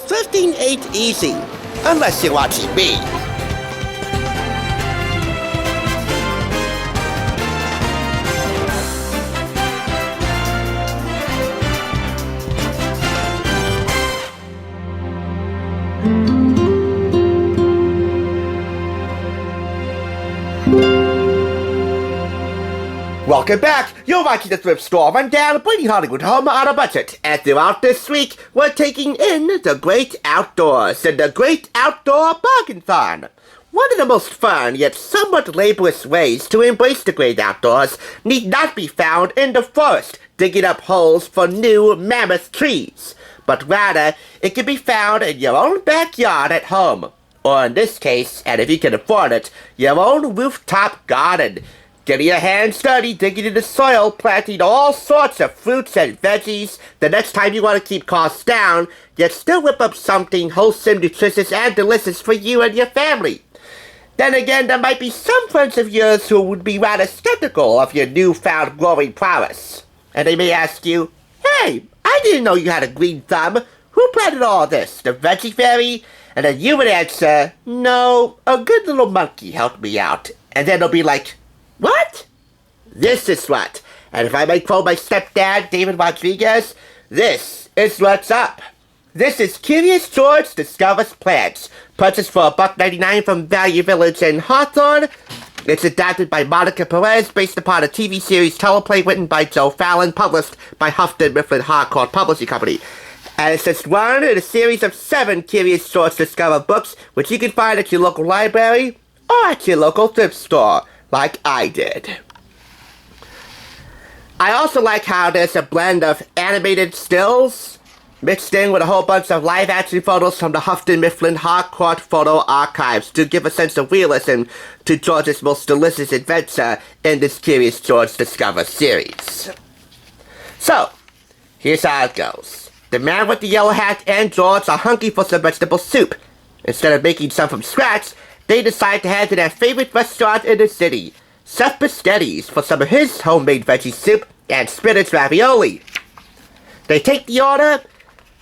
thrifting ain't easy, unless you're watching me. Welcome back! You're watching the Thrift Store Rundown, bringing Hollywood home on a budget. And throughout this week, we're taking in the great outdoors and the great outdoor bargain-thon. One of the most fun yet somewhat laborious ways to embrace the great outdoors need not be found in the forest, digging up holes for new mammoth trees, but rather it can be found in your own backyard at home. Or in this case, and if you can afford it, your own rooftop garden. Getting your hands dirty, digging into the soil, planting all sorts of fruits and veggies. The next time you want to keep costs down, yet still whip up something wholesome, nutritious, and delicious for you and your family. Then again, there might be some friends of yours who would be rather skeptical of your newfound growing prowess. And they may ask you, "Hey, I didn't know you had a green thumb. Who planted all this, the veggie fairy?" And then you would answer, "No, a good little monkey helped me out." And then they'll be like, "What?" This is what. And if I may quote my stepdad, David Rodriguez, this is what's up. This is Curious George Discovers Plants, purchased for $1.99 from Value Village in Hawthorne. It's adapted by Monica Perez, based upon a TV series teleplay written by Joe Fallon, published by Houghton Mifflin Harcourt Publishing Company. And it's just one in a series of 7 Curious George Discover books, which you can find at your local library or at your local thrift store, like I did. I also like how there's a blend of animated stills mixed in with a whole bunch of live-action photos from the Houghton Mifflin Harcourt photo archives to give a sense of realism to George's most delicious adventure in this Curious George Discover series. So, here's how it goes. The man with the yellow hat and George are hungry for some vegetable soup. Instead of making some from scratch, they decide to head to their favorite restaurant in the city, Chef Pisghetti's, for some of his homemade veggie soup and spinach ravioli. They take the order.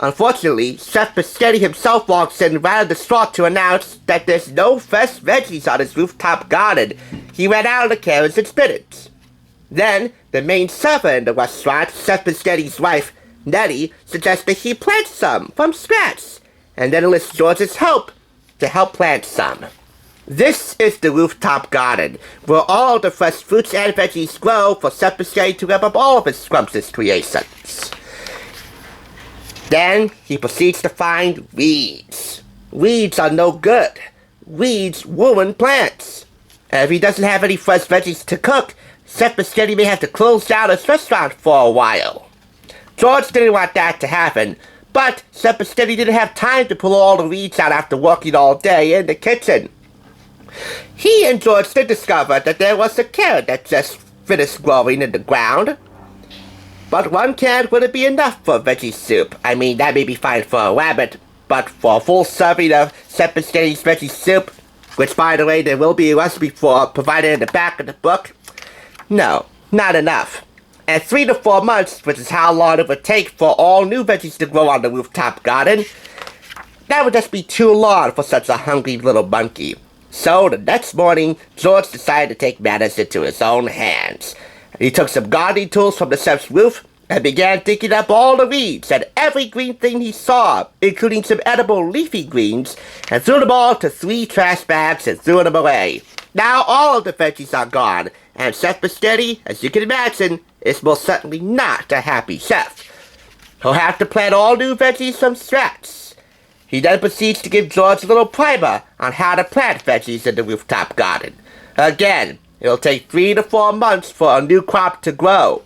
Unfortunately, Chef Pisghetti himself walks in rather distraught to announce that there's no fresh veggies on his rooftop garden. He ran out of the carrots and spinach. Then, the main server in the restaurant, Chef Pisghetti's wife, Nettie, suggests that he plant some from scratch, and then enlists George's help to help plant some. This is the rooftop garden, where all the fresh fruits and veggies grow for Chef Pisghetti to wrap up all of his scrumptious creations. Then he proceeds to find weeds. Weeds are no good. Weeds ruin plants. And if he doesn't have any fresh veggies to cook, Chef Pisghetti may have to close down his restaurant for a while. George didn't want that to happen, but Chef Pisghetti didn't have time to pull all the weeds out after working all day in the kitchen. He and George did discover that there was a carrot that just finished growing in the ground. But one carrot wouldn't be enough for veggie soup. I mean, that may be fine for a rabbit, but for a full serving of Chef Pisghetti's veggie soup, which, by the way, there will be a recipe for provided in the back of the book, no, not enough. And 3 to 4 months, which is how long it would take for all new veggies to grow on the rooftop garden, that would just be too long for such a hungry little monkey. So the next morning, George decided to take matters into his own hands. He took some gardening tools from the chef's roof and began digging up all the weeds and every green thing he saw, including some edible leafy greens, and threw them all to 3 trash bags and threw them away. Now all of the veggies are gone, and Chef Pisghetti, as you can imagine, is most certainly not a happy chef. He'll have to plant all new veggies from scratch. He then proceeds to give George a little primer on how to plant veggies in the rooftop garden. Again, it'll take 3 to 4 months for a new crop to grow.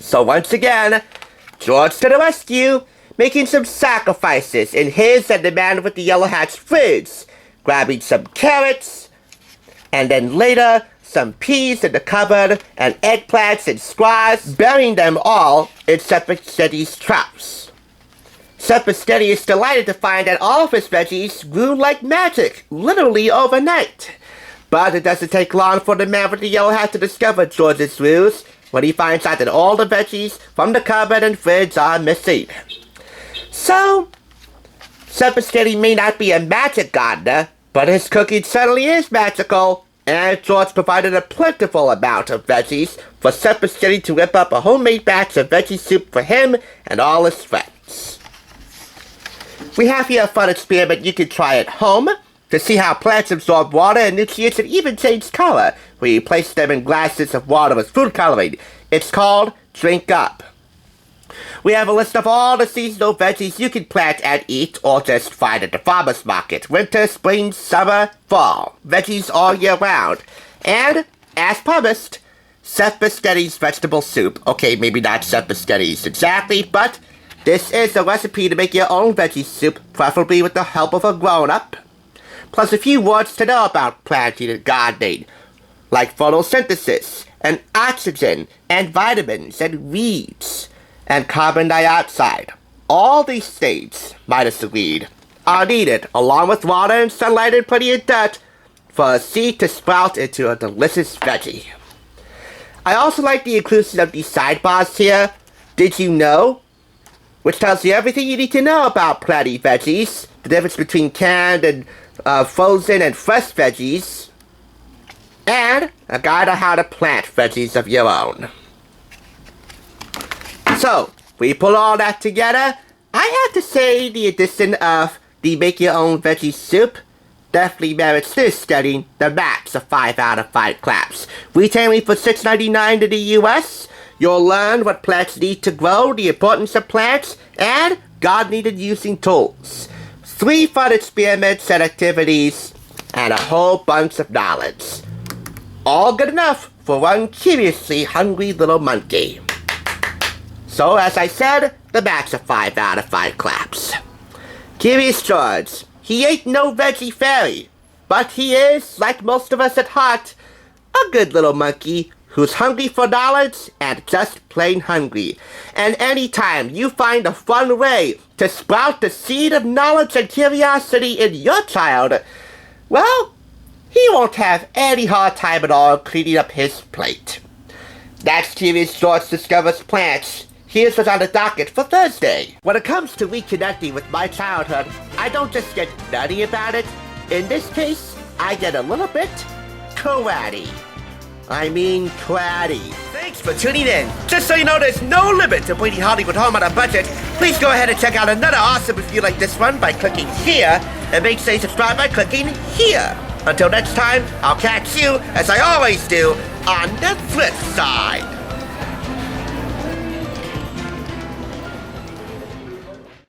So once again, George to the rescue, making some sacrifices in his and the man with the yellow hat's fridge, grabbing some carrots, and then later some peas in the cupboard, and eggplants and squash, burying them all in Chef Pisghetti's troughs. Chef Pisghetti is delighted to find that all of his veggies grew like magic, literally overnight. But it doesn't take long for the man with the yellow hat to discover George's ruse when he finds out that all the veggies from the cupboard and fridge are missing. So, Chef Pisghetti may not be a magic gardener, but his cooking certainly is magical. And George provided a plentiful amount of veggies for Chef Pisghetti to whip up a homemade batch of veggie soup for him and all his friends. We have here a fun experiment you can try at home to see how plants absorb water and nutrients and even change color when you place them in glasses of water with food coloring. It's called Drink Up. We have a list of all the seasonal veggies you can plant and eat or just find at the farmer's market. Winter, spring, summer, fall. Veggies all year round. And, as promised, Chef Pisghetti's vegetable soup. Okay, maybe not Chef Pisghetti's exactly, but this is a recipe to make your own veggie soup, preferably with the help of a grown-up. Plus a few words to know about planting and gardening, like photosynthesis, and oxygen, and vitamins, and weeds, and carbon dioxide. All these things, minus the weed, are needed, along with water and sunlight and plenty of dirt, for a seed to sprout into a delicious veggie. I also like the inclusion of these sidebars here. Did you know? Which tells you everything you need to know about planting veggies, the difference between canned and frozen and fresh veggies, and a guide on how to plant veggies of your own. So, we put all that together. I have to say the addition of the make your own veggie soup definitely merits this getting the max of 5 out of 5 claps. Retailing for $6.99 in the US, you'll learn what plants need to grow, the importance of plants, and gardening and using tools. 3 fun experiments and activities, and a whole bunch of knowledge. All good enough for one curiously hungry little monkey. So, as I said, the max of 5 out of 5 claps. Curious George, he ain't no veggie fairy, but he is, like most of us at heart, a good little monkey who's hungry for knowledge and just plain hungry. And anytime you find a fun way to sprout the seed of knowledge and curiosity in your child, well, he won't have any hard time at all cleaning up his plate. That's Curious George Discovers Plants. Here's what's on the docket for Thursday. When it comes to reconnecting with my childhood, I don't just get nutty about it. In this case, I get a little bit karate. I mean karate. Thanks for tuning in. Just so you know, there's no limit to bringing Hollywood home on a budget. Please go ahead and check out another awesome review like this one by clicking here, and make sure you subscribe by clicking here. Until next time, I'll catch you, as I always do, on the flip side.